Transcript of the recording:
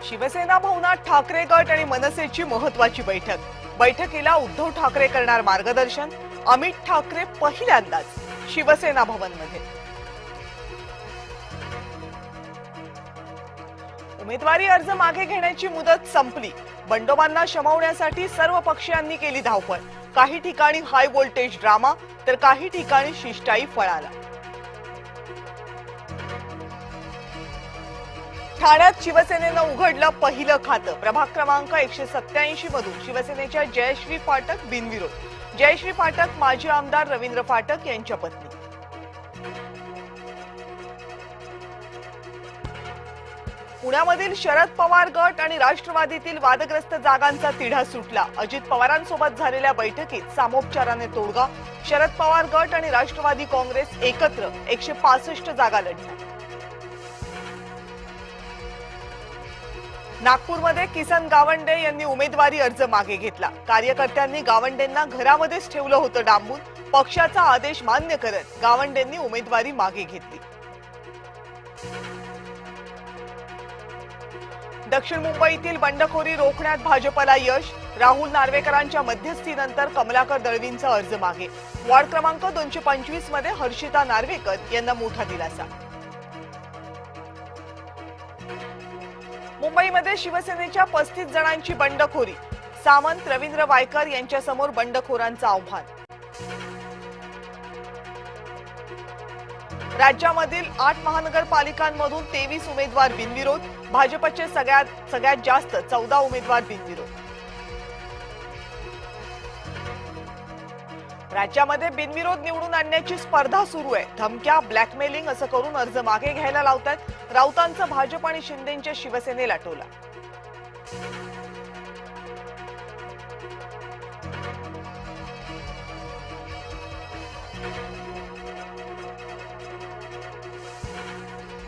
शिवसेना भवनात ठाकरे गट आणि मनसेची महत्त्वाची बैठक। बैठकीला उद्धव ठाकरे करणार मार्गदर्शन। अमित ठाकरे पहिल्यांदाच शिवसेना भवनमध्ये। उमेदवारी अर्ज मागे घेण्याची मुदत संपली। बंडोबांना शमवण्यासाठी सर्व पक्षांनी केली धावपळ। काही ठिकाणी हाय व्होल्टेज ड्रामा तर काही ठिकाणी शिष्टाई फळाला। ठाण्यात शिवसेनेनं उघडलं पहिलं खातं। प्रभाग क्रमांक 187 मधून शिवसेनेच्या जयश्री फाटक बिनविरोध। जयश्री फाटक माजी आमदार रवींद्र फाटक यांच्या पत्नी। पुण्यामधील शरद पवार गट आणि राष्ट्रवादीतील वादग्रस्त जागांचा तिढा सुटला। अजित पवारांसोबत झालेल्या बैठकीत सामोपचाराने तोडगा। शरद पवार गट आणि राष्ट्रवादी काँग्रेस एकत्र 165 जागा लढणार। नागपूरमध्ये किसन गावंडे यांनी उमेदवारी अर्ज मागे घेतला। कार्यकर्त्यांनी गावंडेंना घरामध्येच ठेवलं होतं डांबून। पक्षाचा आदेश मान्य करत गावंडेंनी उमेदवारी मागे घेतली। दक्षिण मुंबईतील बंडखोरी रोखण्यात भाजपला यश। राहुल नार्वेकरांच्या मध्यस्थीनंतर कमलाकर दळवींचा अर्ज मागे। वॉर्ड क्रमांक 225 मध्ये हर्षिता नार्वेकर यांना मोठा दिलासा। मुंबईमध्ये शिवसेनेच्या 35 जणांची बंडखोरी। सामंत रवींद्र वायकर यांच्या समोर बंडखोरांचं आव्हान। राज्यामधील 8 महानगरपालिकांमधून 23 उमेदवार बिनविरोध। भाजपचे सगळ्यात जास्त 14 उमेदवार बिनविरोध। राज्यामध्ये बिनविरोध निवडून आणण्याची स्पर्धा सुरू आहे। धमक्या ब्लॅकमेलिंग असं करून अर्ज मागे घ्यायला लावतात। राऊतांचं भाजप आणि शिंदेंच्या शिवसेनेला टोला।